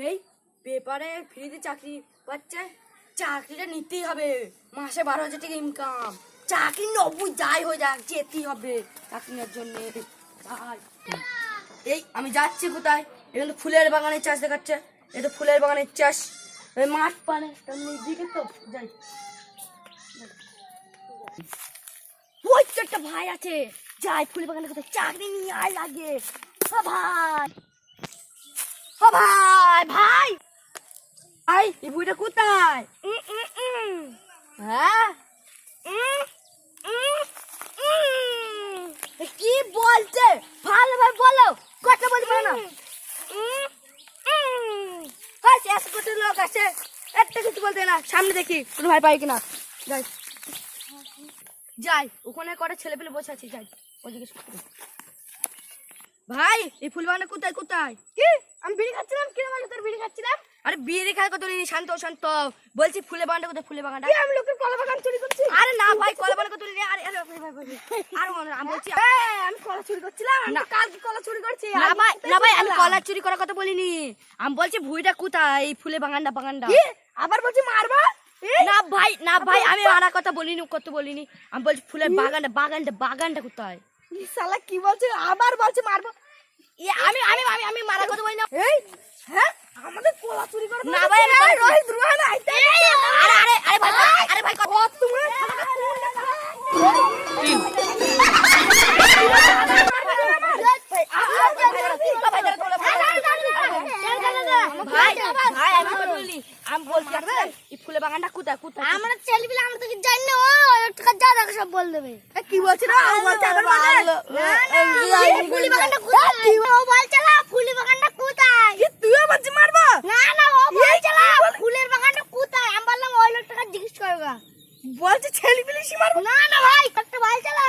এই পেপারে ফ্রিতে চাকরি পাচ্ছে, চাকরিটা নিতেই হবে। মাসে 12,000 টাকা ইনকাম। চাকরি 90 যাই হয়ে যাক, যেতেই হবে চাকরির জন্য। এই আমি যাচ্ছি কোথায়? এখানে তো ফুলের বাগানের চাষ দেখাচ্ছে। এটা ফুলের বাগানের চাষ, মাঠ পানে দিকে তো যাই। ওই তো একটা ভাই আছে, যাই ফুলের বাগানের কোথায় চাকরি নিয়ে আয় লাগে। ও ভাই, ও ভাই, ভাই ভাই, এই বইটা কোথায়? হ্যাঁ, কি বলছে? ভালো ভাই বলো, কথা বলবে না। লোক আছে, একটা কিছু বলতে না। সামনে দেখি কোনো ভাই পাই কিনা। যাই যাই, ওখানে করে ছেলে পেলে বসে আছি, যাই ও জিজ্ঞেস করি। ভাই এই ফুল বাগানটা কোথায় কোথায়? কি আমি বিড়ি খাচ্ছিলাম? কি মানে তোর বিড়ি খাচ্ছিলাম? আরে বিড়ি খাওয়ার কথা বলিনি, শান্ত শান্ত বলছি ফুলের বাগানটা কোথায়? ফুলের বাগানটা আমি লোকের কলা বাগান চুরি করছি। আরে না ভাই, কলা বাগান কথা বলিনি। আরে আরে ভাই ভাই ভাই, আর আমি বলছি আমি কলা চুরি করছিলাম। আমি কাল কি কলা চুরি করছি? না ভাই না ভাই, আমি কলা চুরি করার কথা বলিনি। আমি বলছি ভুঁইটা কোথায়? এই ফুলের বাগানটা বাগানটা কি আবার বলছি মারবা? না ভাই না ভাই, আমি মারার কথা বলিনি, কত বলিনি। আমি বলছি ফুলের বাগানটা বাগানটা বাগানটা কোথায়? শালা কি বলছিস? আবার বলছি মারবো। আমি আমি আমি আমি মারার কথা বলি না। এই হ্যাঁ, আমাদের কলা চুরি করে না ভাই। রোহিত রোহান আইতে। আরে আরে আরে ভাই, আরে ভাই কত তুমি? ভাই আমি কথা বলি, আমি বলছি এই ফুলের বাগানটা কোথায় কোথায়? আমরা ছেলে পিলে আমরা তোকে জানি না, ও টাকা যা টাকা সব বল দেবে। কি বলছিস না? ও বলছে আবার মানে ফুলি বাগানটা কোথায়? ও বলছে না ফুলি বাগানটা কোথায়? কি তুইও বলছিস মারবা? না না, ও বলছে না ফুলের বাগানটা কোথায়। আমি বললাম ওই লোকটাকে জিজ্ঞেস করবা। বলছে ছেলে পিলে সি মারবো। না না ভাই, একটা বলছে না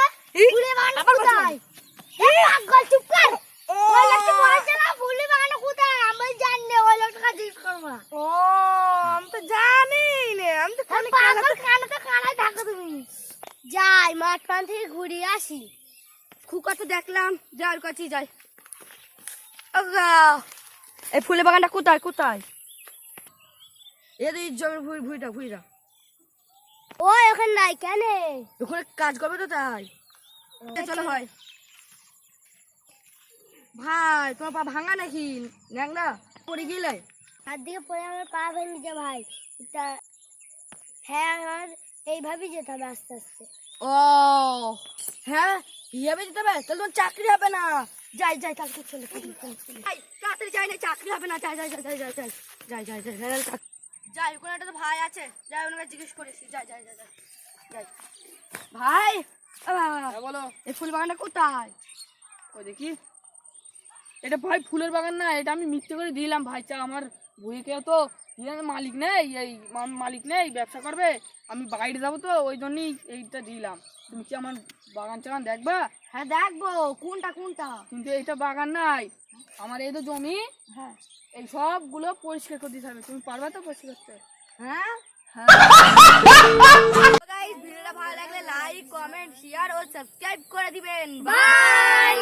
ফুলের বাগানটা কোথায়। এই পাগল চুপ কর। ওই লোকটা বলছে না ফুলের বাগানটা কোথায়। আমি জানি না, ওই লোকটাকে জিজ্ঞেস করবা। ও আমি তো জানি না, আমি তো পাগল কানাতে কানায় থাকো তুমি। যাই মাঠ পান থেকে ঘুরে আসি। খুকা তো দেখলাম, যার কাছে যাই। এই ফুলের বাগানটা কোথায় কোথায়? এই জমির ভুঁইটা ভুঁইটা ও ওখানে নাই কেন? ওখানে কাজ করবে তো তাই। চলো ভাই। ভাই তোমার পা ভাঙা নাকি? ন্যাংলা পড়ে গেলে? হাত দিকে পরে আমার পা ভেঙে যা ভাই। এটা হ্যাঁ, আমার এইভাবেই যেতে হবে আস্তে আস্তে। ও হ্যাঁ, এইভাবে যেতে হবে? তাহলে তোমার চাকরি হবে না। যাই যাই চাকরি চলে তাড়াতাড়ি যাই না, চাকরি হবে না। যাই যাই যাই যাই যাই যাই যাই যাই যাই যাই যাই যাই, ওখানে একটা তো ভাই আছে, যাই ওনাকে জিজ্ঞেস করেছি। যাই যাই যাই যাই যাই। ভাই বলো, এই ফুল বাগানটা কোথায়? ওই দেখি। এটা ভাই ফুলের বাগান না, এটা আমি মিথ্যে করে দিলাম ভাই। চা আমার বইকেও তো মালিক নেই, এই মালিক নেই, ব্যবসা করবে। আমি বাইরে যাবো তো ওই জন্যই এইটা দিলাম। তুমি কি আমার বাগান চাগান দেখবা? হ্যাঁ দেখবো, কোনটা কোনটা। কিন্তু এইটা বাগান নাই আমার, এই তো জমি। হ্যাঁ এই সবগুলো পরিষ্কার করে দিতে হবে। তুমি পারবা তো পরিষ্কার করতে? হ্যাঁ হ্যাঁ। ভিডিওটা ভালো লাগলে লাইক কমেন্ট শেয়ার ও সাবস্ক্রাইব করে দিবেন। বাই।